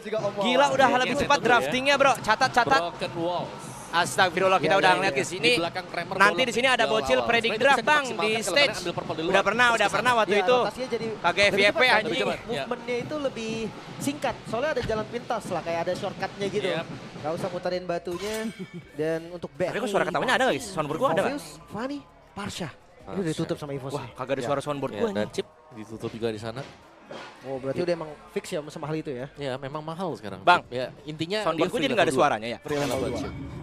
juga Om. Gila udah lebih Ini cepat satu draftingnya bro. Catat. Broken walls. Astagfirullah, kita udah ngeliat di sini. Nanti di sini ada bocil predik draft bang di stage. Udah pernah waktu itu. Pakai FYP anjing. Movementnya itu lebih singkat. Soalnya ada jalan pintas lah, kayak ada shortcutnya gitu. Gak usah muterin batunya. Dan untuk back. Tapi kok suara ketawanya ada gak guys? Soundboard gua ada gak? Fanny, Parsha. Ini udah ditutup sama Evos. Wah kagak ada suara soundboard gua Dan nih. chip ditutup juga di sana. Oh berarti udah emang fix ya sama hal itu ya? Ya memang mahal sekarang. Bang, ya intinya soundboard gua jadi nggak ada suaranya ya?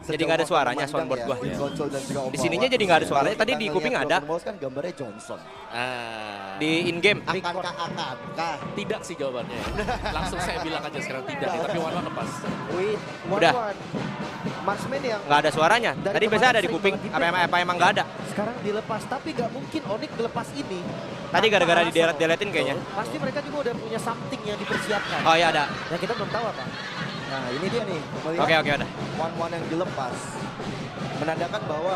Jadi nggak ada suaranya soundboard gua. Di sininya jadi nggak ada suaranya. Tadi di kuping ada. Kan gambarnya Johnson. Di in game. Akankah? Tidak sih jawabannya. Langsung saya bilang aja sekarang tidak. Tapi Wan lepas. Wait, Udah. Marksman yang Nggak ada suaranya. Dari Tadi biasa kemarin ada di sering kuping. banget Apa emang nggak ada? sekarang dilepas, tapi nggak mungkin Onyx ngelepas ini. Tadi gara-gara di deletin kayaknya. Pasti mereka juga udah punya something yang dipersiapkan. Oh iya ada. Yang kita belum tahu apa. Nah ini dia nih, Oke ada. one-one yang dilepas menandakan bahwa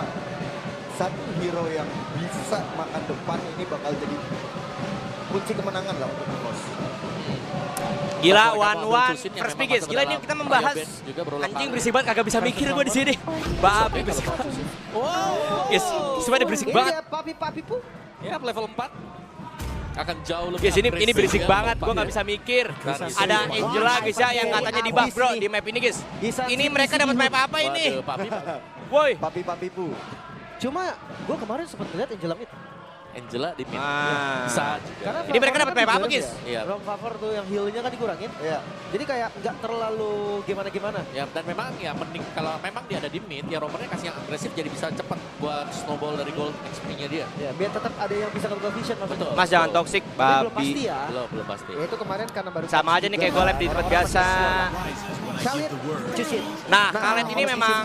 satu hero yang bisa makan depan ini bakal jadi kunci kemenangan lah untuk Evos. Gila one first pick guys. Gila ini kita membahas anjing berisik banget kagak bisa mikir gua di sini. Babi berisik banget. Wow. Guys, semuanya berisik Ini banget. dia papi pu. Ya level 4 akan jauh lebih. Guys ini agresif berisik ya, banget, gua Pak, nggak ya. bisa mikir. Bisa. Ada Angela guys ya yang katanya di buff bro di map ini guys. Ini mereka dapat map apa ini? Waduh, Papi. Woi. Papi pu. Cuma gua kemarin sempat lihat Angela Mid. Angela di mid. Ah. Bisa juga. Karena Ini mereka dapat map apa juga guys? Iya. Roam cover tuh yang heal-nya kan dikurangin. Iya. Jadi kayak nggak terlalu gimana-gimana. Ya dan memang ya mending kalau memang dia ada di mid ya romernya kasih yang agresif jadi bisa cepat buat snowball dari gold XP-nya dia. Ya, biar tetap ada yang bisa ngebuka vision maksudnya. Betul. Mas jangan toxic Tapi belum pasti babi. ya. Belum pasti. Ya itu kemarin karena baru Sama aja nih kayak gue live di tempat biasa. Kalian cuci. Nah, kalian ini memang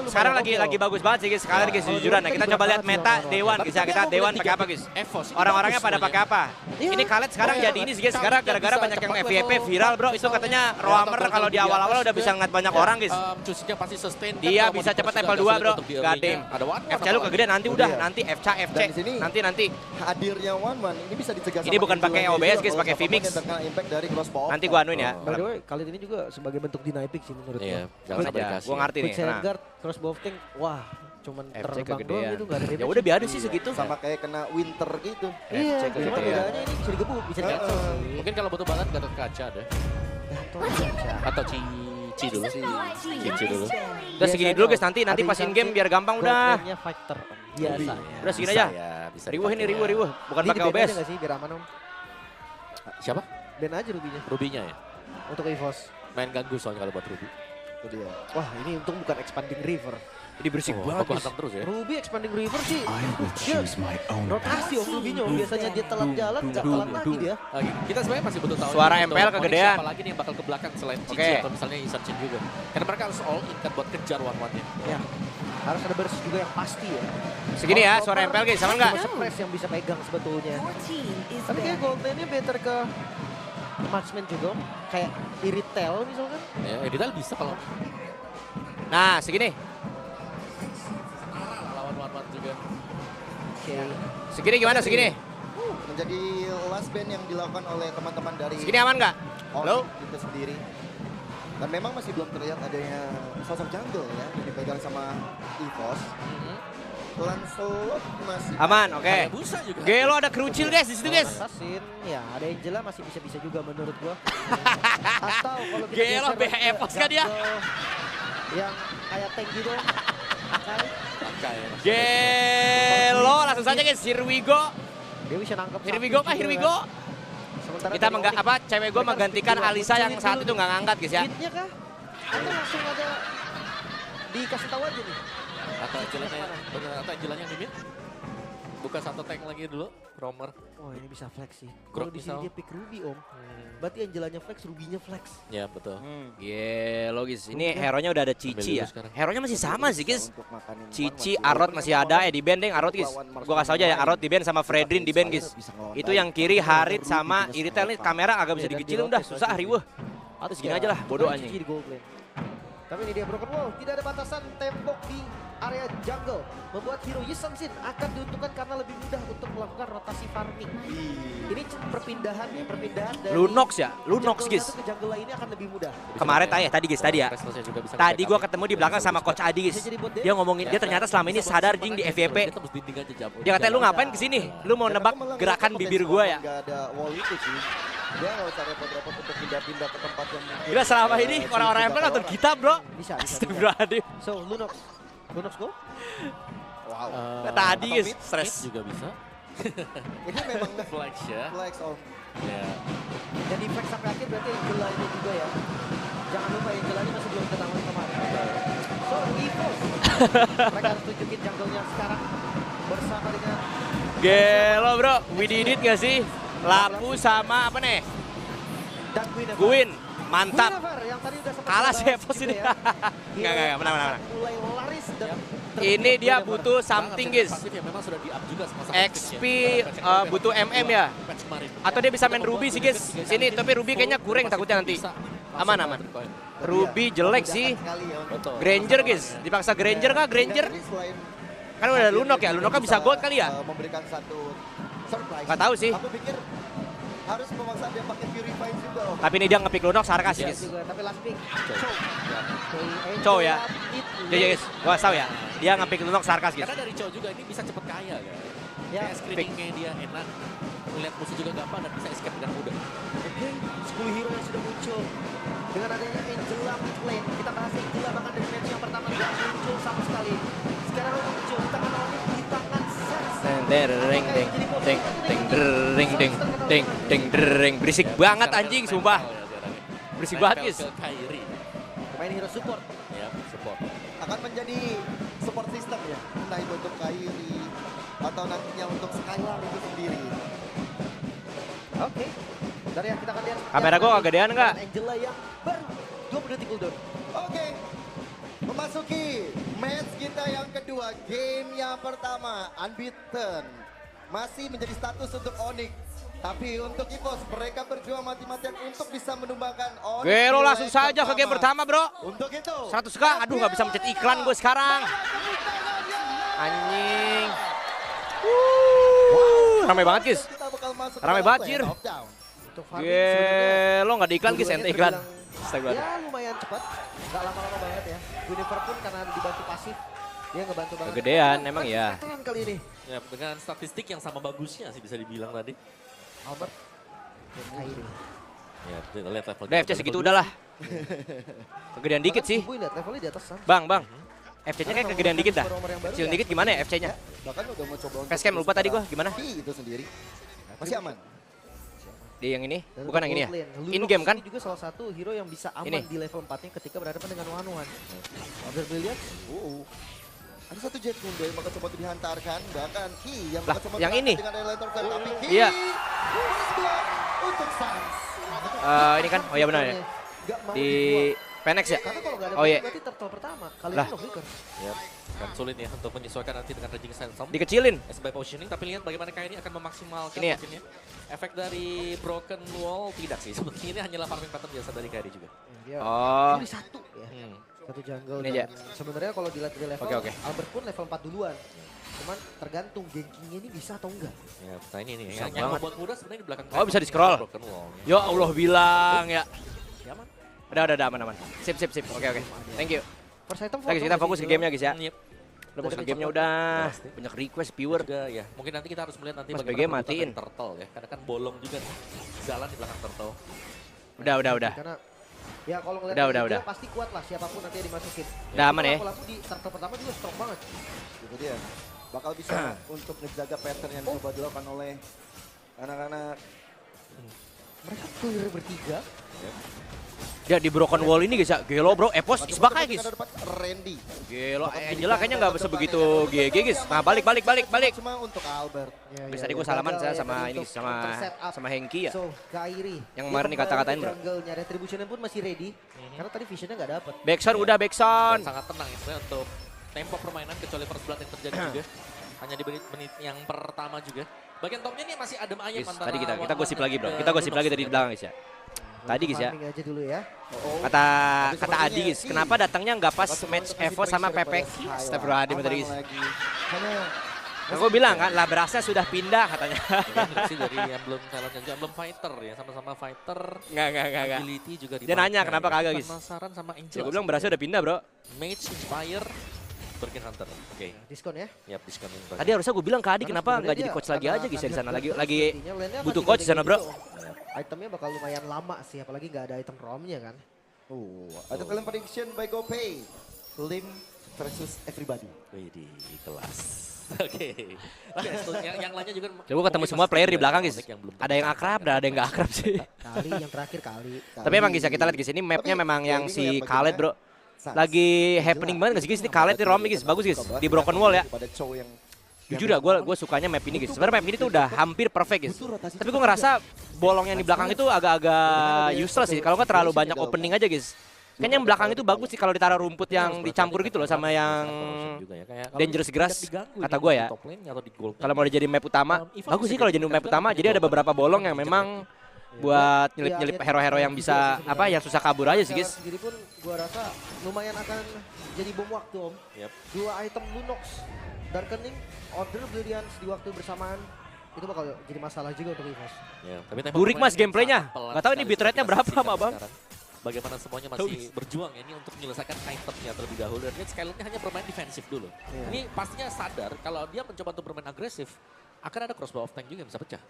sekarang lagi bagus banget sih guys. Sekalian guys jujuran. Nah, kita coba lihat meta Dewan guys ya. Kita Dewan pakai apa guys? Evos. Orang-orangnya pada pakai apa? Ini Khaled sekarang jadi ini sih guys. Sekarang gara-gara banyak yang FYP viral bro. Itu katanya Roamer kalau di awal-awal udah bisa ngeliat banyak orang guys. Cusinya pasti sustain. Dia bisa cepat level 2 bro. Gadem. Ada one. FC lu kegedean nanti udah. Nanti FC. Dan di sini Nanti. hadirnya one-one ini bisa dicegah. Ini bukan pakai OBS guys, pakai VMix. Impact dari crossbow. Nanti gua anuin ya. By the way, kali ini juga sebagai bentuk deny pick sih menurut Iya, gua. jangan sampai aja. dikasih. Gua ngerti nih. Quick silent guard, crossbow thing, wah cuman FC terbang doang kegedean. itu nggak ada damage. Ya udah biarin sih segitu. Sama kayak kena winter gitu. Iya, FC cuma kegedean. bedanya ini bisa digebuk, bisa di-cancel sih. Mungkin kalau butuh banget Gatot Kaca deh. Gatot kaca. Atau Cici dulu. Cici dulu. Udah segini dulu guys. Nanti pas in game biar gampang udah. Goldman-nya fighter biasa. Udah segini aja. Ya, bisa Riwuh ini dipakai. riwuh. Bukan Ini pakai di-ban OBS. aja nggak sih biar aman om? Siapa? Ban aja rubinya Rubinya ya. untuk EVOS. Main ganggu soalnya kalau buat Ruby. Itu dia. Wah ini untung bukan expanding river. Ini berisik Oh, banget aku guys. hantam terus ya. Ruby expanding river sih dia rotasi om rubinya om. Biasanya dia telat jalan nggak telat lagi dia. Kita sebenarnya masih butuh tahu. Suara nih, MPL untuk kegedean. Siapa lagi nih yang bakal ke belakang selain Cici Oke. atau misalnya Isan Chin juga. Karena mereka harus all in kan buat kejar one-one-nya. Ya harus ada burst juga yang pasti ya. Segini ya suara MPL guys. Sama enggak? Cuma Suppress yang bisa pegang sebetulnya. Tapi kayak Goldman-nya better ke marksman juga om. Kayak Iritel misalkan. Ya, Edital bisa kalau Nah segini. lawan one-one juga. Oke. Segini gimana segini? Menjadi last band yang dilakukan oleh teman-teman dari Segini aman nggak? Halo? itu sendiri. Dan memang masih belum terlihat adanya sosok jungle ya yang dipegang sama EVOS. Lancelot masih Aman, oke. Hayabusa juga. Gelo ada kerucil guys di situ guys. Assassin, ya ada Angela masih bisa-bisa juga menurut gua. Atau kalau kita Gelo geser lagi ke BHF kan dia? jungle yang kayak tank gitu. Akai, Pakai ya. Gelo langsung saja guys. Here we go. dia bisa nangkep. Here we sapi go Pak, juga here we kan. go. Sementara Kita dari Onyx, cewek gue mereka menggantikan harus Alisa yang munculin saat dulu itu nggak ngangkat guys ya. Hitnya kah? Atau langsung ada dikasih tahu aja nih. Atau Angelanya yang di mid. Buka satu tank lagi dulu, Romer. Oh ini bisa flex sih. Kalau Grok di sini misal. dia pick Ruby om. Berarti Angelanya flex, Rubinya flex. Ya betul. Gelo guys. Ini hero-nya udah ada Cici ya. sekarang. Hero-nya masih sama sih guys. untuk makanin Cici, one-one. Arot masih ada, di band deng Arot guys. Gua kasih aja ya Arot di band sama Fredrin di band guys. Itu yang kiri Harit sama Iritel nih kamera agak bisa Iya, dan dikecilin di udah rotate susah lagi. riwuh. Segini aja lah bodoh Cici anjing. di gold lane. Tapi ini dia Broken Wall, tidak ada batasan tembok di area jungle. Membuat hero Yi Sang-shin akan diuntungkan karena lebih mudah untuk melakukan rotasi farming. Ini perpindahan dari Lunox ya, Lunox jungle guys. satu ke jungle lainnya akan lebih mudah. Kemarin tadi guys, tadi ya. Tadi gua ketemu di belakang sama Coach Adi guys. Dia ngomongin, dia ternyata selama ini sadar jing di FYP. Dia katanya, lu ngapain kesini? Lu mau nebak gerakan bibir gua ya? Nggak ada wall itu sih. Dia nggak usah repot-repot untuk pindah-pindah ke tempat yang mungkin. Gila selama ini orang-orang yang nonton kita bro. Bisa. Astagfirullahaladzim. So, Lunox go? Wow. Tadi Atau guys, mid stres. juga bisa. Ini memang Flex ya. flex on. Ya. Dan di flex sampai akhir berarti Angela ini juga ya. Jangan lupa Angela ini masih belum ketahuan kemarin. So, EVOS. Mereka harus tunjukin jungle-nya sekarang bersama dengan Gelo bro, we did it gak sih? Lapu sama apa nih? dan Gwyn, mantap. Guinevere yang tadi udah sempat Kalah dibahas sih Evos juga ini. ya. Enggak, menang. Mulai laris dan Ini dia butuh something guys. Pasif yang memang sudah di-up juga sama XP butuh MM ya. Atau dia bisa main Ruby sih guys. Sini tapi Ruby kayaknya kurang takutnya nanti. Aman. Ruby jelek sih. Granger guys, dipaksa Granger kah? Granger? Jadi selain Kan udah Lunok ya, Lunok kan bisa gold kali ya? memberikan satu surprise. Nggak tahu sih. Aku pikir harus memaksa dia pakai Purify juga. Tapi ini dia ngepick Lunok sarkas sih guys. juga tapi last pick. Chow ya. Dia guys, gua tahu ya. Dia ngepick Lunok sarkas guys. Karena dari Chow juga ini bisa cepet kaya kan. Ya, Kayak screeningnya dia enak. Melihat musuh juga gampang dan bisa escape dengan mudah. Oke, 10 hero yang sudah muncul. Dengan adanya Angela mid lane, kita bahas Angela bahkan dari match yang pertama tidak muncul sama sekali. Sekarang muncul di tangan Onyx, di tangan Sans. Deng. Berisik banget anjing, sumpah. Berisik banget guys. Ke Kairi. Pemain hero support. Ya, support. Akan menjadi support system ya. Entah itu untuk Kairi atau nantinya untuk Skylar itu sendiri. Oke. Dari yang kita akan lihat. Kamera gua kegedean nggak? Angela yang baru 20 detik cooldown. Oke. Memasuki match kita yang kedua, game yang pertama unbeaten. Masih menjadi status untuk Onyx. Tapi untuk EVOS mereka berjuang mati-matian untuk bisa menumbangkan Onyx. Gelo di langsung leg saja ke game pertama bro. Untuk itu 100k, aduh nggak bisa mencet iklan gue sekarang. Anjing. Ramai banget guys. Kita bakal masuk Ramai dalam banget, play Jir. of down. Untuk farming sebenarnya Gelo nggak di iklan guys, ente iklan. ya lumayan cepat. Nggak lama-lama banget ya. Guinevere pun karena dibantu pasif. Dia ngebantu banget. Kegedean emang ya. Kebetulan kali ini. Ya, dengan statistik yang sama bagusnya sih bisa dibilang tadi. Albert. Dan Kairi. Ya, kita lihat level. Udah FC segitu udahlah. Kegedean dikit sih. Gue lihat levelnya di atas Sans. Bang. FC-nya kayak kegedean dikit dah. Kecil dikit gimana ya FC-nya? Bahkan udah mau coba untuk Facecam lupa tadi gua, gimana? itu sendiri. Masih aman. Di yang ini? Dan Bukan untuk yang ini ya? gold lane, Lunox In game kan? ini juga salah satu hero yang bisa aman Ini. di level 4-nya ketika berhadapan dengan one-on-one. Albert Brilliant. Ada satu Jet Mundo yang bakal coba untuk dihantarkan, bahkan Ki yang Lah, bakal coba yang berangkat ini? dengan elevator fan, tapi Ki Iya. untuk Sans. Ini kan? Oh iya benar ya. Nggak mau Di dijual. Penex ya? Karena kalau nggak ada Oh iya. berarti turtle pertama. Kali Lah. ini no flicker. Ya, kan sulit ya untuk menyesuaikan nanti dengan raging Sandstorm. Dikecilin. SB positioning, tapi lihat bagaimana Kairi akan memaksimalkan Ini ya? poinnya. Efek dari broken wall tidak sih. Sepertinya ini hanyalah farming pattern biasa dari Kairi juga. Dia Oh. pilih satu ya. Satu jungle. Ini dan aja. sebenarnya kalau dilihat dari level, Oke. Albert pun level 4 duluan. Cuman tergantung gankingnya ini bisa atau enggak. Ya, nah ini nih Susah yang banget. membuat mudah sebenarnya di belakang. Oh, bisa di-scroll. Broken wall. Ya Allah bilang ya. Nyaman. Udah aman. Sip. Oke. Thank you. First item Guys, kita fokus ke gamenya guys ya. Yep. Udah fokus ke gamenya udah. Banyak request viewer. Juga ya, mungkin nanti kita harus melihat nanti Mas bagaimana BG kebutuhan matiin. dari turtle ya. Karena kan bolong juga nih. Jalan di belakang turtle. Udah. Karena ya kalau ngeliat Udah, Angela udah. pasti kuat lah siapapun nanti yang dimasukin. Udah aman ya. Laku di turtle pertama juga strong banget. Itu dia. Bakal bisa untuk ngejaga pattern yang coba dilakukan oleh anak-anak. Mereka clear bertiga. Dia di broken wall ini guys ya. Gelo bro, Epos isbak aja guys. Ada dapat Randy. Gelo, Angela kayaknya nggak sebegitu GG guys. Nah balik. Cuma untuk Albert. Guys tadi gue salaman saya sama ini sama Hengki ya. So, Kairi. Yang kemarin dikata-katain, bro. Jungle-nya retribution pun masih ready. Karena tadi visionnya nggak dapet. Backsound udah Dan backsound. sangat tenang ya sebenarnya untuk tempo permainan kecuali first blood yang terjadi juga. Hanya di menit yang pertama juga. Bagian topnya ini masih adem ayem Guys, antara tadi kita One-One gosip dan lagi bro. juga Kita gosip Lunox lagi tadi ya. di belakang guys ya. Tadi guys ya. Farming aja dulu ya. Kata Adi guys, kenapa datangnya nggak pas match Evo sama PP? Astagfirullahaladzim tadi guys. Nah, gue bilang kan, lah berasa sudah pindah katanya. Sih dari Emblem Talent dan Emblem Fighter ya, sama-sama fighter. Nggak. Agility juga Dia nanya kenapa kagak guys. Penasaran sama Angel. Ya gue bilang berasa udah pindah bro. Mage Inspire, Birkin Hunter. Oke. Diskon ya. Yap, diskon yang Tadi harusnya gue bilang ke Adi kenapa nggak jadi coach lagi aja guys ya di sana lagi butuh coach di sana bro. Itemnya bakal lumayan lama sih, apalagi nggak ada item romnya kan. Ada talent prediction by GoPay. Lim versus everybody. Wih, di kelas. Oke. Yang lainnya juga. Coba ketemu semua player di belakang guys. Yang belum Ada yang akrab dan ada yang nggak akrab sih. Kali yang terakhir kali. Tapi emang bisa kita lihat guys, ini mapnya memang yang si Khaled bro. Lagi happening banget gak sih guys, ini Khaled di Romy guys, bagus guys. Di Broken Wall ya. Jujur dah, gue sukanya map ini guys. Sebenarnya map ini tuh udah hampir perfect guys. Tapi gue ngerasa bolong yang di belakang itu agak-agak useless sih. Kalau nggak terlalu banyak opening aja guys. Kayaknya yang belakang itu bagus sih kalau ditaruh rumput yang dicampur gitu loh sama yang Dangerous Grass kata gue ya. Kalau mau jadi map utama, bagus sih kalau jadi map utama. Jadi ada beberapa bolong yang memang buat nyelip-nyelip hero-hero yang bisa apa yang susah kabur aja sih guys. Sendiri pun gue rasa lumayan akan jadi bom waktu om. Dua item Lunox, Darkening, Order Brilliance di waktu bersamaan. Itu bakal jadi masalah juga untuk EVOS. Burik mas gameplaynya. Gak tahu ini bitrate-nya berapa sama bang. Bagaimana semuanya masih berjuang ya ini untuk menyelesaikan itemnya terlebih dahulu. Dan Skylandnya hanya bermain defensif dulu. Ini pastinya sadar kalau dia mencoba untuk bermain agresif, akan ada crossbow of tank juga yang bisa pecah.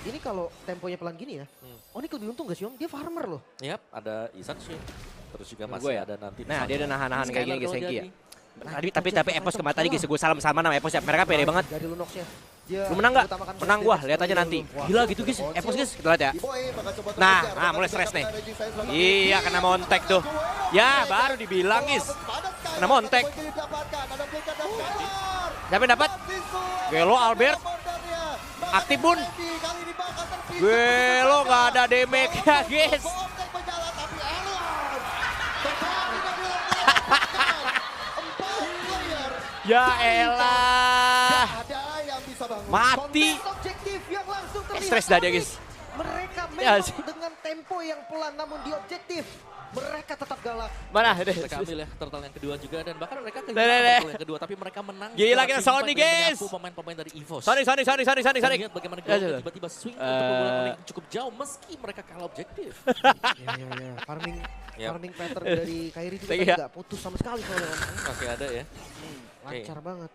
Ini kalau temponya pelan gini ya, Onyx lebih untung gak sih om? Dia farmer loh. Yap, ada Isanshin. Terus juga masih ada nanti. Nah dia ada nahan-nahan kayak gini guys Hengki ya. Tapi Epos kemarin tadi guys, gue salam sama nama Epos ya. Mereka pede banget. Dari Lunoxnya. Lu menang nggak? Menang gua, lihat aja nanti. Gila gitu guys, Epos guys, kita lihat ya. Nah mulai stres nih. Iya kena montek tuh. Ya baru dibilang guys. Kena montek. Siapa yang dapat? Gelo Albert. Aktif bun. Gelo nggak ada damage ya guys. Ya elah. Mati. Stres dah dia guys. Mereka memang dengan tempo yang pelan namun di objektif. Mereka tetap galak. Mana? Mereka ambil ya turtle yang kedua juga dan bahkan mereka kehilangan turtle yang kedua tapi mereka menang. Gila kita Sony guys. Pemain-pemain dari EVOS. Sony. Lihat bagaimana Gold tiba-tiba swing untuk memulai cukup jauh meski mereka kalah objektif. Iya. Farming pattern dari Kairi juga nggak putus sama sekali soalnya. Masih ada ya. Lancar banget.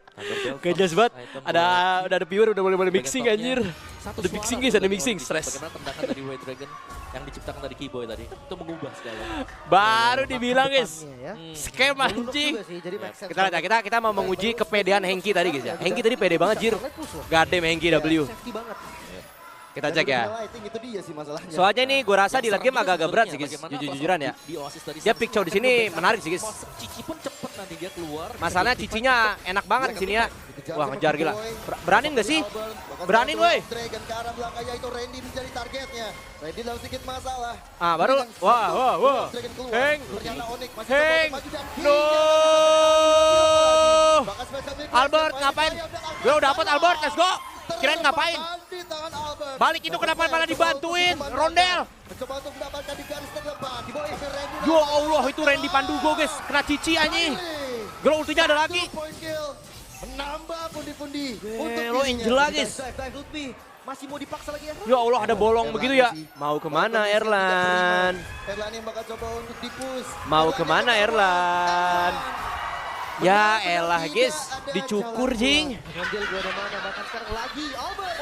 Gak jelas banget. Udah ada viewer udah boleh mixing anjir. Ada mixing guys, ada mixing stress. Bagaimana tendangan dari White Dragon yang diciptakan dari Keyboy tadi itu mengubah segala. Baru dibilang guys. Scam anjing. Kita lihat ya, kita mau menguji kepedean Hengki tadi guys ya. Hengki tadi pede banget jir. Gadem Hengki W. Kita cek ya. Soalnya nih gue rasa di late game agak berat sih guys, jujur-jujuran ya. Dia pick chow di sini menarik sih guys. Cici pun cepet nanti dia keluar. Masalahnya cicinya enak banget di sini ya. Wah ngejar gila. Berani nggak sih? Berani woi. Ah baru. Wah. Heng. No. Albert ngapain? Gue udah dapat Albert, let's go. Kirain ngapain? Balik itu kenapa malah dibantuin? Rondel. Ya Allah itu Randy Pandugo guys. Kena cici anjing. Gelo ultinya ada lagi. Menambah pundi-pundi. Lo Angela guys. Masih mau dipaksa lagi ya? Ya Allah ada bolong begitu ya. Mau kemana Erlan? Erlan yang bakal coba untuk dipush. Mau kemana Erlan? Ya elah guys, dicukur jing. Ngambil gua ada mana, bahkan sekarang lagi Albert.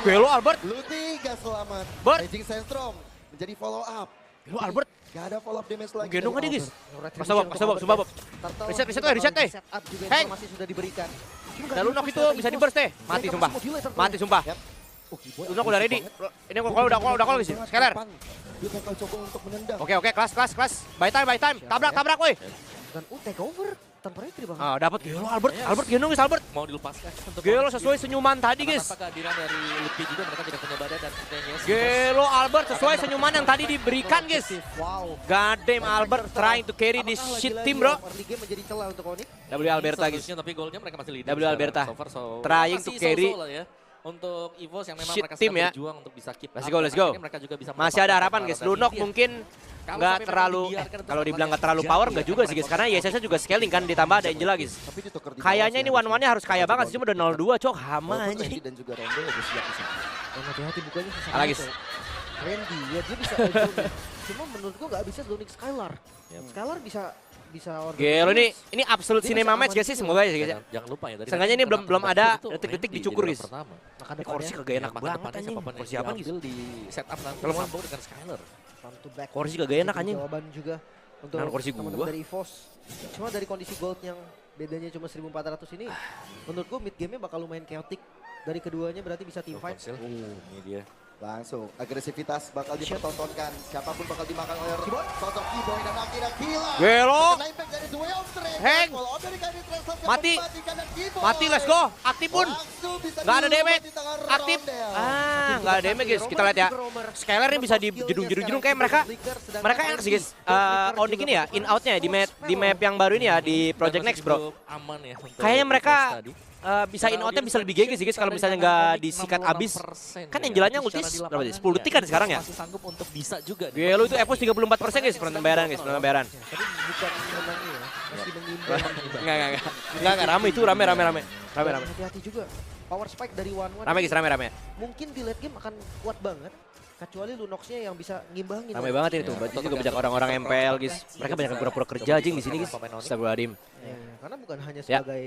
Gelo Albert. Luti gak selamat. Raging Sandstorm menjadi follow up. Gelo Albert. Gak ada follow up damage lagi. Gendong aja guys. Pas Bob. Reset. Heng. Masih sudah diberikan. Ada Lunok itu bisa di burst deh. Mati sumpah. Lunok udah ready. Ini kalau udah call guys. Scaler. Dia bakal coba untuk menendang. Oke, kelas. Buy time. Tabrak woi. Dan take over tanpa retri bang. Ah, dapat Gelo Albert gendong guys Albert. Mau dilepaskan untuk Gelo sesuai senyuman tadi guys. Tanpa kehadiran dari Lutfi juga mereka tidak punya badan dan sepertinya Gelo Albert sesuai senyuman yang tadi diberikan guys. Wow. God damn Albert trying to carry this shit team bro. Early game menjadi celah untuk Onyx. W Alberta guys. tapi golnya mereka masih leading. W Alberta. So far, Trying to carry. untuk EVOS yang memang Shit mereka team sedang ya. berjuang untuk bisa keep Let's up, go, dan let's go. akhirnya mereka juga bisa Masih ada harapan guys. mendapatkan Lunok India. mungkin Kalau nggak sampai terlalu, memang dibiarkan kalau untuk dibilang nggak terjadi, terlalu power ya nggak juga akan sih guys. mereka Karena YSS juga scaling kan ditambah ada Angela guys. Tapi ditukar di Kayaknya bawah ini sih one-one-nya harus kaya banget sih. Cuma udah 0-2 cok. Hama Walaupun aja. Randy dan juga Rondo udah siap di sana. Dan hati-hati bukanya susah. Lagi. banget, coy. Randy ya dia bisa zoning. Cuma menurut gua nggak bisa zoning Skylar. Skylar bisa Gelo ini absolute cinema match guys sih semoga ya guys ya. Jangan lupa ya dari Seenggaknya ini tadi belum penampilan ada itu detik-detik Randy dicukur di guys. babak pertama. maka Ini depannya Corsi kagak enak Maka banget depannya anjing. siapapun yang Corsi apa guys? diambil di setup nanti Kalau mau- sambung dengan Skylar. front to back. Corsi kagak enak Jadi anjing. Jawaban juga untuk Nah, Corsi teman-teman gua. dari EVOS. Cuma dari kondisi gold yang bedanya cuma 1400 ini menurut gua mid game-nya bakal lumayan chaotic. Dari keduanya berarti bisa team fight. Konsil. Ini dia. Langsung agresivitas bakal dipertontonkan. Siapapun bakal dimakan oleh sosok Keyboy dan akhirnya gila. Gelo. Kena impact dari Duel of Dragon. Heng. Kalau Amerika ini translate Mati. mematikan dan Keyboy. Mati let's go. Aktif pun. Langsung bisa Nggak ada diubah damage. di tangan Aktif. Rondel. Nggak ada damage guys. Kita lihat ya. Skylar ini bisa di jedung-jedung kayak mereka enak sih guys. Onyx ini ya in outnya ya, di map yang baru ini ya di Project Next bro. Cukup aman ya untuk Kayaknya mereka EVOS tadi. bisa in outnya bisa lebih GG sih guys kalau misalnya nggak disikat abis. Kan Angelanya ulti berapa sih? 10 detik kan sekarang ya. Masih sanggup untuk bisa juga. Gelo itu EVOS 34% guys penonton bayaran guys, penonton bayaran. Tapi bukan menangnya ya, masih mengimbang. Enggak rame itu rame. Hati-hati juga. Power spike dari One-One. Rame guys, rame. Mungkin di late game akan kuat banget. Kecuali Lunox-nya yang bisa ngimbangin. Rame banget ini tuh. Berarti juga banyak orang-orang MPL guys. Mereka banyak yang pura-pura kerja anjing di sini guys. Astagfirullahaladzim. Ya, karena bukan hanya Ya. sebagai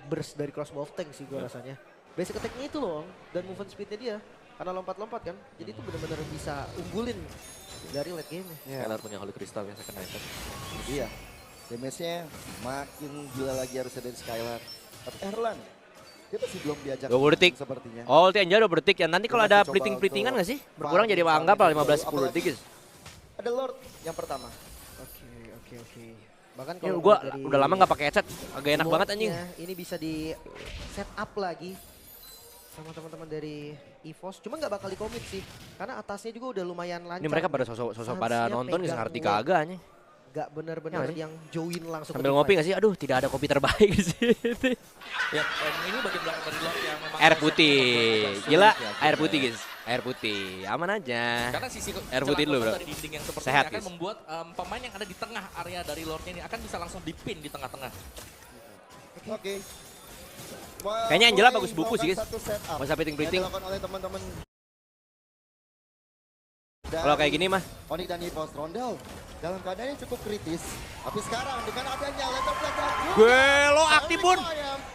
burst dari crossbow of tank sih gue rasanya. Basic attack-nya itu loh dan movement speed-nya dia. Karena lompat-lompat kan. Jadi itu benar-benar bisa unggulin dari late game-nya. Skylar punya Holy Crystal yang second item. Iya. Damage-nya makin gila lagi harusnya dari Skylar. Tapi Erlan, dia masih belum diajak 20 detik. sepertinya. Oh, ulti Angela 20 detik ya. Nanti kalau Dia ada masih coba pliting-plitingan untuk nggak sih? Berkurang jadi anggap lah 15-10 Apalagi detik guys. Ada Lord yang pertama. Oke. Bahkan Ini kalau gua dari udah lama nggak pakai headset. Agak enak banget anjing. Lordnya, ini bisa di set up lagi sama teman-teman dari EVOS. Cuma nggak bakal di-commit sih. Karena atasnya juga udah lumayan lancar. Ini mereka pada sosok pada Harusnya nonton guys, pegang ngerti wave. kagak anjing. Nggak benar-benar Ya, yang join langsung Sambil ke ngopi team nggak sih? Aduh, tidak ada kopi terbaik di sini. Ya, dan ini bagian belakang dari Lord yang memang Air putih. Gila, Ya, air putih guys. Air putih. Aman aja. Karena sisi Air putih dulu, bro. dari dinding yang seperti Sehat, ini akan guys. membuat pemain yang ada di tengah area dari Lordnya ini akan bisa langsung dipin di tengah-tengah. Oke. Kayaknya Angela bagus buku sih, guys. Satu setup Nggak usah piting-piting. yang dilakukan oleh teman-teman. Kalau kayak gini mah. Onyx dan EVOS Rondel dalam keadaan yang cukup kritis. Tapi sekarang dengan adanya letter plate dan Gelo aktif pun.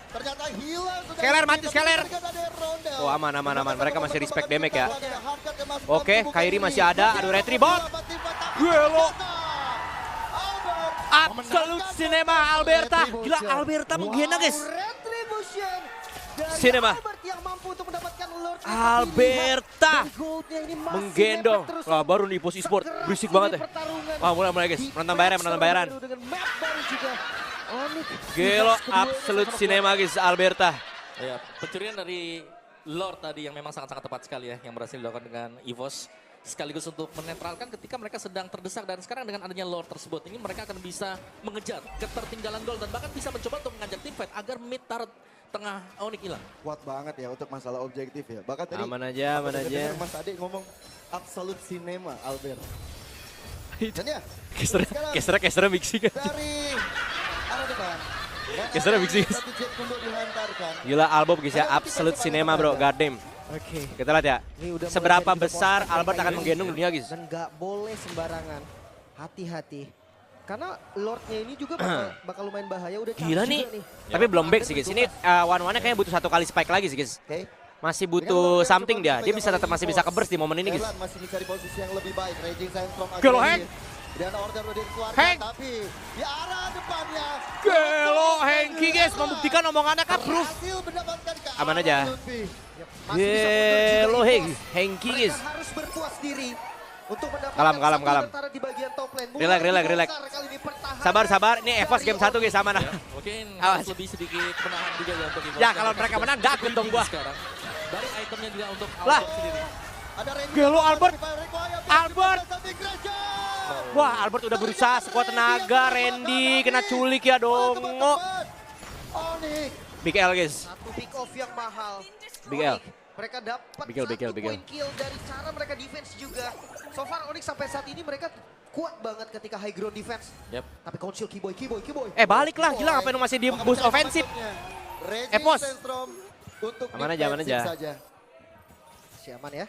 ternyata hilang. sudah Skylar mati, diberikan Skylar. dari Rondel. Oh aman. Mereka masih respect damage ya. Hardcut yang masuk Oke, dalam tubuh Kairi Kairi. masih ada. Aduh, retri bot. Tapi Gelo. Albert. Absolute Cinema Alberta. Gila Alberta menggena guys. Retribution dari Cinema. Albert yang mampu untuk mendapatkan Lord Alberta Dan goldnya ini masih menggendong. mepet terus. Wah baru nih pos e-sport. Berisik banget ya. Wah mulai guys. Penonton bayaran. Dengan map baru juga. Onyx. Gelo Absolute Cinema guys Alberta. Ya, pencurian dari Lord tadi yang memang sangat-sangat tepat sekali ya, yang berhasil dilakukan dengan EVOS. Sekaligus untuk menetralkan ketika mereka sedang terdesak, dan sekarang dengan adanya Lord tersebut, ini mereka akan bisa mengejar ketertinggalan goal dan bahkan bisa mencoba untuk mengajak tim fight agar mid turret tengah Onyx hilang. Kuat banget ya untuk masalah objektif ya. Bahkan tadi Aman aja. aku dengar Mas Ade ngomong absolute cinema Albert. Dan ya Kesernya mixing. dari arah depan. Kesernya mixing. Satu jet untuk dihantarkan. Gila Albert guys ya. Absolute Cinema bro. Goddamn. Oke. Kita lihat ya. Ini udah mulai Seberapa jadi besar support Albert sampai akan ini. menggendong dunia guys. Dan nggak boleh sembarangan. Hati-hati. Karena Lordnya ini juga bakal lumayan bahaya. Udah Gila charge nih. juga nih. Tapi belum back sih guys. Ini one-one-nya kayaknya butuh 1 kali spike lagi sih guys. Oke. Masih butuh something dia. Dia bisa tetap masih bisa keburst di momen ini guys. Erlan masih mencari posisi yang lebih baik. Raging Sandstorm Gelo, akhirnya Hank. dan order udah dikeluarkan, Hank. tapi di arah depannya Gelo Hengki guys membuktikan omongannya kan proof. berhasil mendapatkan keamanan Aman aja. Lutfi. Masih bisa mundur juga Gelo EVOS. Hengki Mereka guys. harus berpuas diri untuk mendapatkan Kalem. satu sementara di bagian top lane. Mulai Relax. dibongkar kali ini pertahanan Sabar. Ini EVOS game 1 guys aman. Mungkin Awas. harus lebih sedikit menahan juga ya untuk EVOS. Ya, kalau mereka menang, dakut dong gua. Sekarang. Dari itemnya juga untuk Lah. Albert sendiri. Ada Randy Gelo, Albert. Require, Albert. sampai gereja. Wah Albert udah berusaha sekuat tenaga. Randy kena culik ya dong. Teman-teman, Onyx Big L guys. Satu pick off yang mahal. Big L. Onyx, mereka dapat Big L, satu Big L, Big L. point kill dari cara mereka defense juga. So far Onyx sampai saat ini mereka kuat banget ketika high ground defense. Yep. Tapi Council Keyboy. Baliklah, gila ngapain lu masih di boost ofensif? Epos. Aman aja. Si aman ya.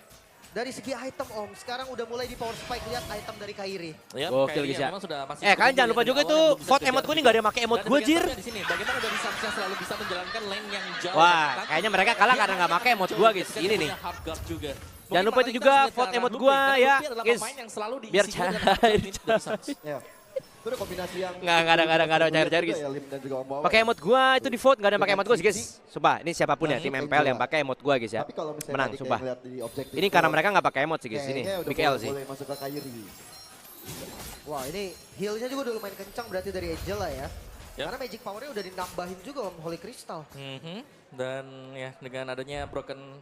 Dari segi item Om, sekarang udah mulai di power spike, lihat item dari Kairi. Yep, Gokil, Kairi guys, ya. yang memang sudah masih Kalian jangan lupa dari juga awal tuh yang belum bisa vote dikejar. emot gue nih gak ada yang pakai emot Dan gue di jir. gambarnya di sini, bagaimana dari Suns yang selalu bisa menjalankan lane yang jauh. Wah, kayaknya mereka kalah karena nggak pakai emot gua guys. Ini nih. Jangan lupa itu juga vote emot gua ya, guys. Biar cair. Itu udah kombinasi yang Nggak ada cair-cair guys. Pakai emot gua itu di vote, nggak ada yang pakai emot gua sih guys. Sumpah, ini siapapun ya tim MPL yang pakai emot gua guys ya. Tapi kalau misalnya Menang, tadi kayak sumpah. ngeliat di objektif Ini karena tuh, mereka nggak pakai emot sih guys. Ini kayaknya udah Big L sih. boleh masuk ke Kairi. Wah ini healnya juga udah lumayan kencang berarti dari Angela ya. Yep. Karena magic powernya udah dinambahin juga Om Holy Crystal. Dan ya dengan adanya broken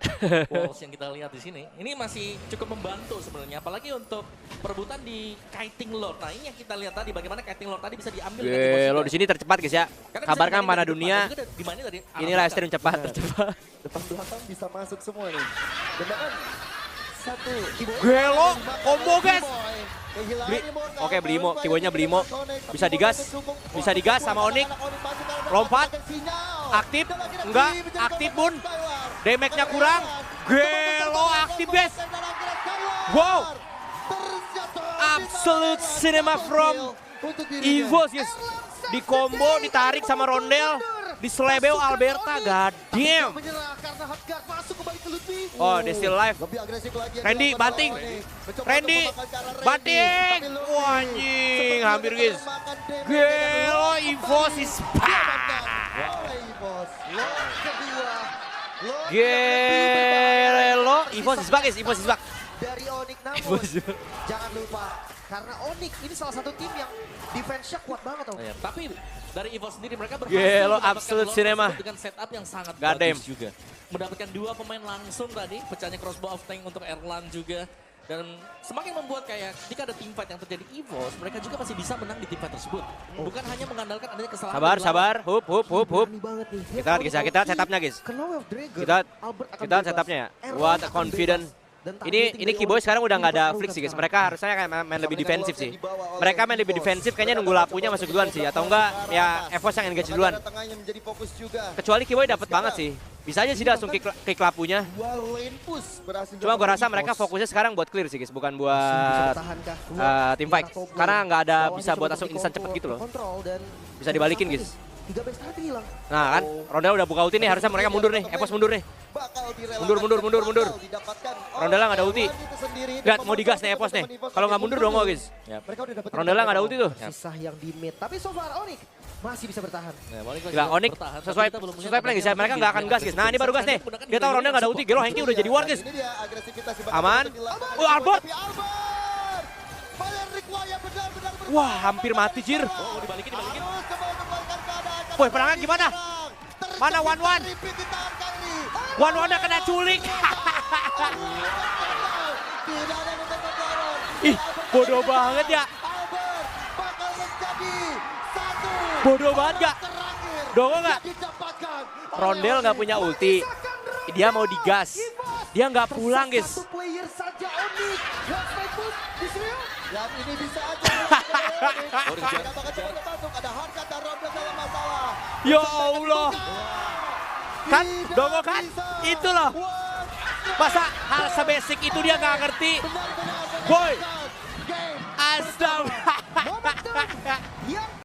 walls yang kita lihat di sini, ini masih cukup membantu sebenarnya. Apalagi untuk perebutan di Kiting Lord. Nah ini yang kita lihat tadi, bagaimana Kiting Lord tadi bisa diambil. Lo di sini tercepat guys ya. Kabarkan mana dunia. Ini live stream cepat. Depan belakang bisa masuk semua nih. Tembakan satu. Gelo, combo guys. Oke, beli Imo, keyboardnya beli Imo. Bisa digas sama Onyx. Lompat, aktif, enggak, aktif pun. Damage-nya kurang. Gelo aktif guys. Wow. Absolute cinema from EVOS guys. Di combo, ditarik sama Rondel. Di Slebeo Alberta, god damn. Menyerah karena Hardguard masuk kembali ke Ludwig. Oh, they still live. Lebih agresif lagi. Randy, banting. Randy, banting. Wah, anjing, hampir guys. Gelo, EVOS is back. Lot kedua. Gelo, EVOS is back guys, EVOS is back. Dari Onyx namun jangan lupa karena Onyx ini salah satu tim yang defense-nya kuat banget Om. Tapi dari EVOS sendiri mereka berhasil Gelo, mendapatkan absolute Lord cinema. tersebut dengan setup yang sangat God damn. bagus juga. Mendapatkan 2 pemain langsung tadi, pecahnya crossbow of tank untuk Erlan juga. Dan semakin membuat kayak ketika ada team fight yang terjadi EVOS, mereka juga masih bisa menang di team fight tersebut. Bukan hanya mengandalkan adanya kesalahan. Sabar, hup. Berani banget nih. Kita setupnya guys. Karena Wave Dragon, Kita Albert akan bebas. setupnya ya. Erlan What a akan confident. bebas. Dan Ini targeting dari Keyboy Onyx sekarang udah nggak ada dipertaruhkan flick sih guys. sekarang. Mereka harusnya kayak main lebih defensif sih. Mereka main lebih defensif kayaknya nunggu lapunya masuk duluan sih. Atau enggak ya EVOS yang engage duluan. Tengahnya menjadi fokus juga. Kecuali Keyboy dapat banget sih. Bisa aja sih langsung kick lapunya. Dua lane push berhasil. Cuma gue dilakukan rasa EVOS. mereka fokusnya sekarang buat clear sih guys. Bukan Bisa buat bertahankah? team fight. Karena nggak ada bisa buat langsung instan cepet gitu loh. Kontrol dan Bisa dibalikin guys. 3 base tadi hilang. Nah kan, Rondel udah buka ulti nih, harusnya mereka mundur nih, EVOS mundur nih. Bakal direlakan, Mundur. bakal didapatkan Rondela nggak ada ulti. Erlan itu sendiri dan Lihat mau digas nih EVOS nih. Kalau nggak mundur dong guys. Mereka udah dapetin Rondela nggak ada ulti tuh. Sisa yang di mid. Tapi so far Onyx masih bisa bertahan. Gila, Onyx sesuai plan guys ya. Mereka nggak akan gas guys. Nah ini baru gas nih. Dia tahu Rondel nggak ada ulti. Gelo Hengki udah jadi war guys. Ini dia agresivitas di Aman. belakang. Albert. Tapi Albert! Bayar require benar-benar Wah hampir mati jir. Oh, dibalikin. harus kembali kembalikan keadaan. Woi perangnya gimana? Mana Wan? Repeat ditahan kali. Wan kena culik. Tidak ada yang terpengaruh. Ih bodoh banget ya. Albert bakal menjadi satu. Bodoh banget gak? Terakhir. Dongo nggak? yang didapatkan oleh Rondel nggak Onyx. punya ulti. Dia mau digas. Dia nggak pulang guys. Satu player saja Onyx. One strike push di sini. Dan ini bisa aja. Tidak bakal cepat masuk. Ada Harkat dan Rondel dalam masalah. Ya Allah. Kan, Dongo kan? Itu loh. Masa hal sebasic itu dia nggak ngerti? Boy. Astaga. Yang